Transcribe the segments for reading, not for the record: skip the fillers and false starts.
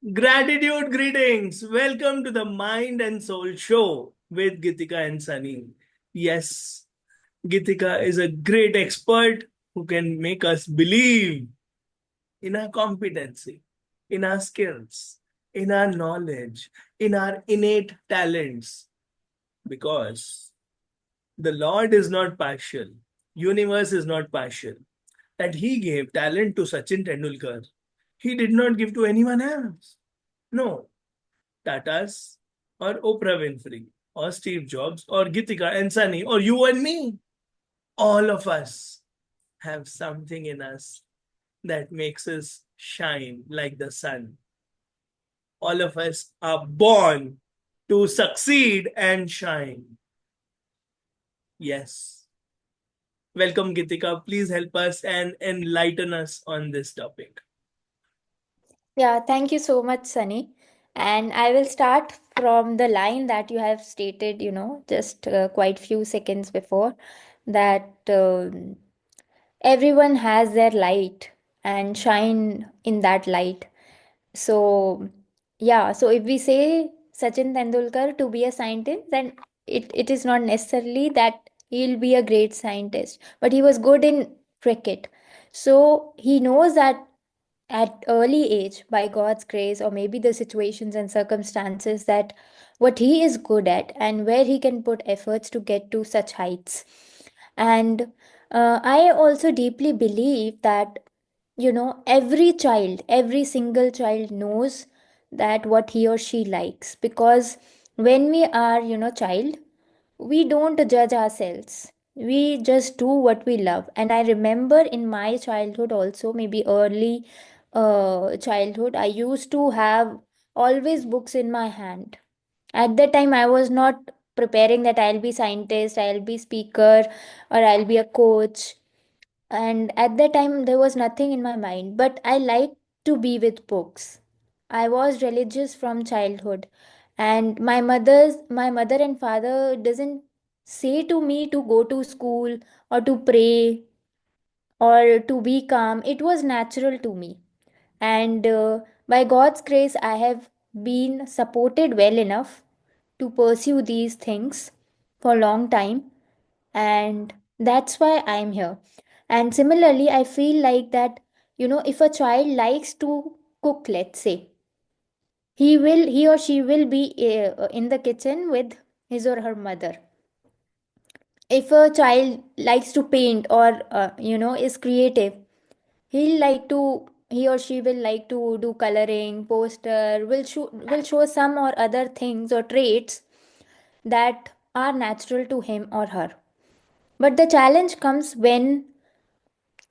Gratitude greetings. Welcome to the Mind and Soul Show with Geetika and Sunny. Yes, Geetika is a great expert who can make us believe in our competency, in our skills, in our knowledge, in our innate talents. Because the Lord is not partial, universe is not partial. That He gave talent to Sachin Tendulkar, He did not give to anyone else. No, Tata's or Oprah Winfrey or Steve Jobs or Gitika and Sunny or you and me. All of us have something in us that makes us shine like the sun. All of us are born to succeed and shine. Yes. Welcome, Gitika. Please help us and enlighten us on this topic. Yeah, thank you so much, Sunny. And I will start from the line that you have stated, just quite few seconds before that everyone has their light and shine in that light. So, yeah, so if we say Sachin Tendulkar to be a scientist, then it is not necessarily that he'll be a great scientist, but he was good in cricket. So he knows that at early age, by God's grace, or maybe the situations and circumstances, that what he is good at and where he can put efforts to get to such heights. And I also deeply believe that every child, every single child knows that what he or she likes, because when we are child, we don't judge ourselves, we just do what we love. And I remember in my childhood also, maybe early childhood, I used to have always books in my hand. At that time I was not preparing that I'll be scientist, I'll be speaker, or I'll be a coach. And at that time there was nothing in my mind, but I liked to be with books. I was religious from childhood, and my mother and father doesn't say to me to go to school or to pray or to be calm. It was natural to me. And by God's grace I have been supported well enough to pursue these things for a long time, and that's why I'm here. And similarly I feel like that, if a child likes to cook, let's say, he or she will be in the kitchen with his or her mother. If a child likes to paint or is creative, he or she will like to do coloring, poster, will show some or other things or traits that are natural to him or her. But the challenge comes when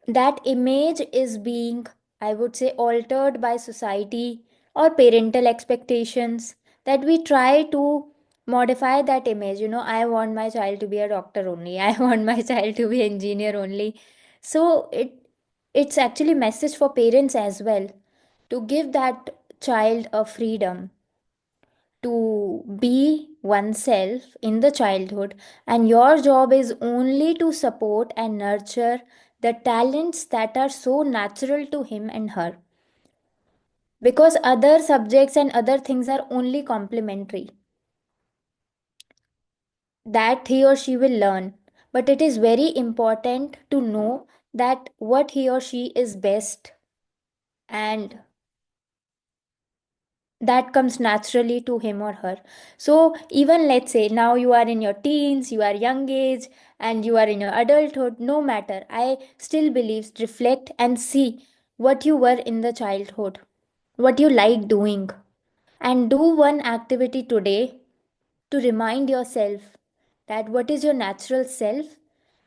that image is being, I would say, altered by society or parental expectations, that we try to modify that image. I want my child to be a doctor only, I want my child to be engineer only. So it's actually message for parents as well, to give that child a freedom to be oneself in the childhood, and your job is only to support and nurture the talents that are so natural to him and her, because other subjects and other things are only complementary, that he or she will learn. But it is very important to know that what he or she is best, and that comes naturally to him or her. So even let's say now you are in your teens, you are young age, and you are in your adulthood, no matter, I still believe, reflect and see what you were in the childhood, what you like doing, and do one activity today to remind yourself that what is your natural self,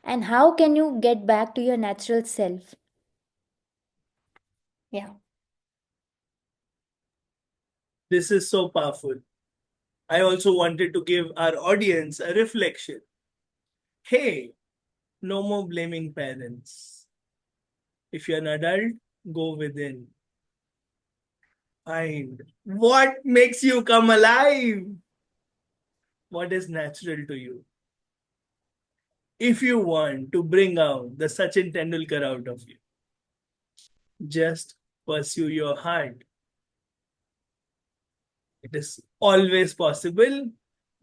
and how can you get back to your natural self. Yeah. This is so powerful. I also wanted to give our audience a reflection. Hey, no more blaming parents. If you're an adult, go within. Find what makes you come alive. What is natural to you? If you want to bring out the Sachin Tendulkar out of you, just pursue your heart. It is always possible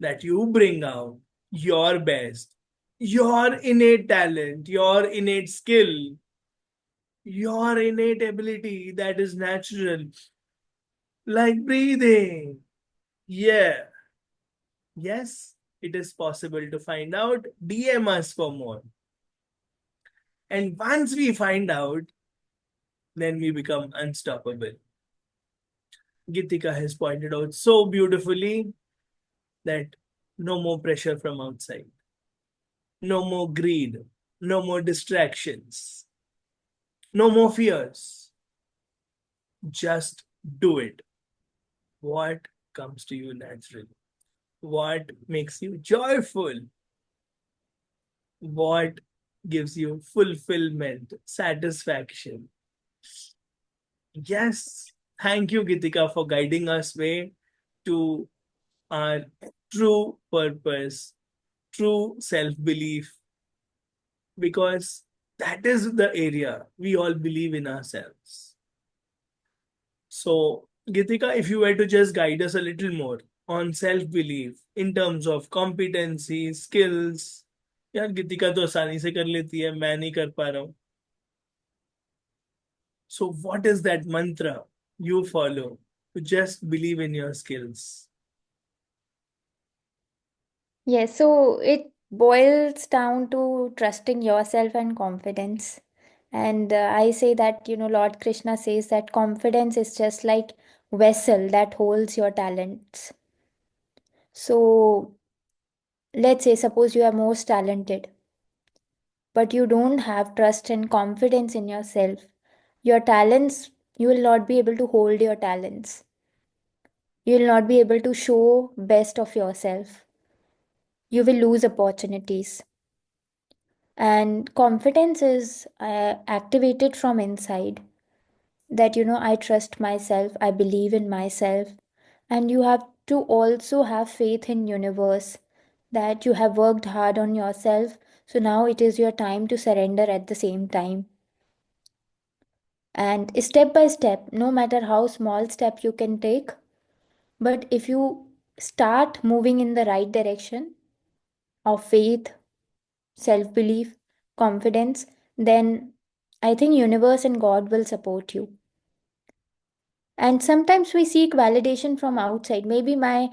that you bring out your best, your innate talent, your innate skill, your innate ability that is natural, like breathing. Yeah, yes, it is possible to find out. DM us for more. And once we find out, then we become unstoppable. Gitika has pointed out so beautifully that no more pressure from outside, no more greed, no more distractions, no more fears. Just do it. What comes to you naturally? What makes you joyful? What gives you fulfillment, satisfaction? Yes. Thank you, Gitika, for guiding us way to our true purpose, true self belief, because that is the area we all believe in ourselves. So, Gitika, if you were to just guide us a little more on self belief in terms of competency, skills, यार गीतिका तो आसानी से कर लेती है, मैं नहीं कर पा रहा हूँ. So, what is that mantra you follow to just believe in your skills? Yes, so it boils down to trusting yourself and confidence. And I say that, Lord Krishna says that confidence is just like vessel that holds your talents. So let's say, suppose you are most talented, but you don't have trust and confidence in yourself. Your talents, you will not be able to hold your talents. You will not be able to show best of yourself. You will lose opportunities. And confidence is activated from inside, that I trust myself, I believe in myself. And you have to also have faith in universe, that you have worked hard on yourself, so now it is your time to surrender at the same time. And step by step, no matter how small step you can take, but if you start moving in the right direction of faith, self belief, confidence, then I think universe and God will support you. And sometimes we seek validation from outside. Maybe my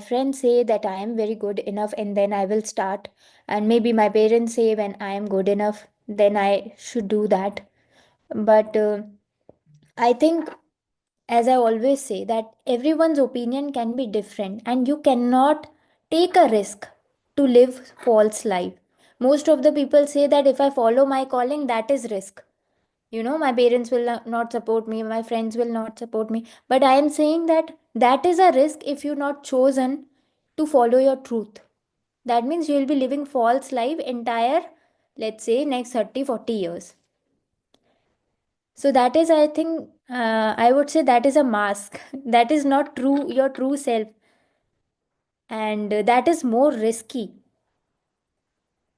friends say that I am very good enough, and then I will start. And maybe my parents say when I am good enough, then I should do that. But I think, as I always say, that everyone's opinion can be different, and you cannot take a risk to live false life. Most of the people say that if I follow my calling, that is risk. My parents will not support me, my friends will not support me. But I am saying that that is a risk if you're not chosen to follow your truth. That means you will be living false life entire, let's say, next 30, 40 years. So that is, I think, I would say that is a mask. That is not true, your true self. And that is more risky,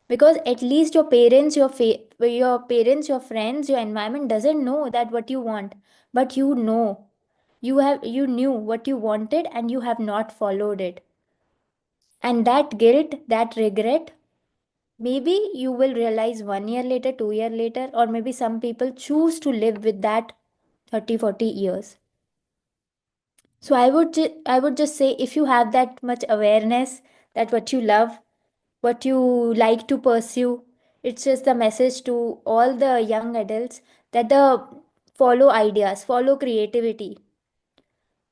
because at least your parents, your friends, your environment doesn't know that what you want, but you knew what you wanted and you have not followed it. And that guilt, that regret, maybe you will realize 1 year later, 2 year later, or maybe some people choose to live with that 30, 40 years. So I would just say, if you have that much awareness that what you love, what you like to pursue, it's just the message to all the young adults that the follow ideas, follow creativity.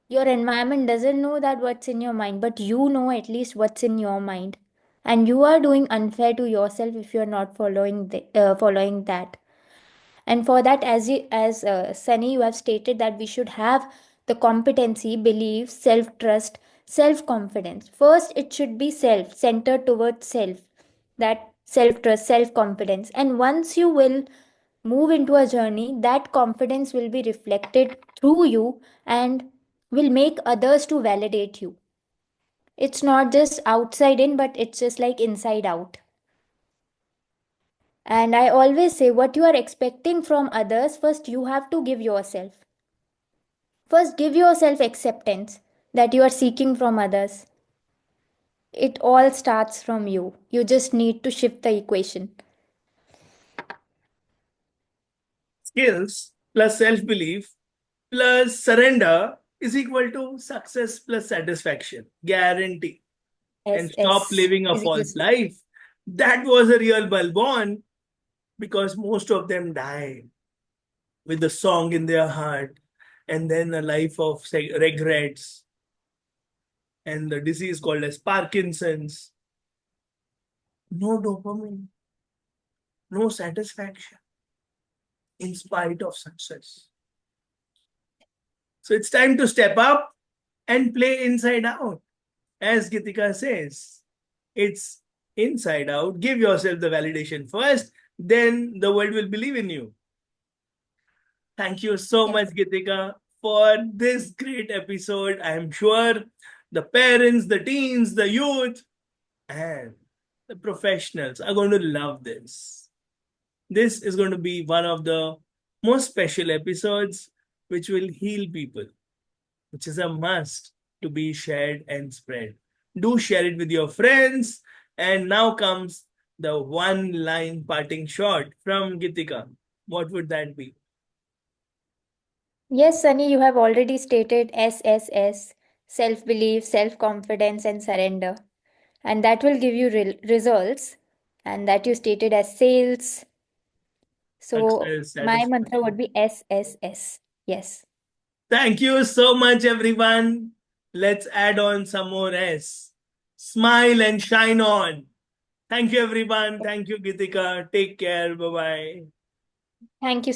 Your environment doesn't know that what's in your mind, but you know at least what's in your mind. And you are doing unfair to yourself if you're not following that. And for that, as Sunny, you have stated that we should have the competency, belief, self trust, self confidence. First, it should be self, centered towards self, that self trust, self confidence. And once you will move into a journey, that confidence will be reflected through you and will make others to validate you. It's not just outside in, but it's just like inside out. And I always say, what you are expecting from others, first you have to give yourself. First, give yourself acceptance. that you are seeking from others. It all starts from you. You just need to shift the equation. Skills plus self belief plus surrender is equal to success plus satisfaction. Guarantee. And stop SS living a is equals false to. life. That was a real Balbon because most of them died with the song in their heart and then a life of regrets and the disease called as Parkinson's. No dopamine, no satisfaction in spite of success. So it's time to step up and play inside out. As Geetika says, it's inside out. Give yourself the validation first, then the world will believe in you. Thank you so much, Yes. Geetika, for this great episode. I am sure the parents, the teens, the youth, and the professionals are going to love this. This is going to be one of the most special episodes which will heal people, which is a must to be shared and spread. Do share it with your friends. And now comes the one line parting shot from Gitika. What would that be? Yes, Sunny, you have already stated SSS, self belief, self confidence, and surrender. And that will give you results. And that you stated as sales. So Success, my mantra would satisfaction. be SSS. Yes. Thank you so much, everyone. Let's add on some more S. Smile and shine on. Thank you, everyone. Thank you, Gitika. Take care. Bye bye. Thank you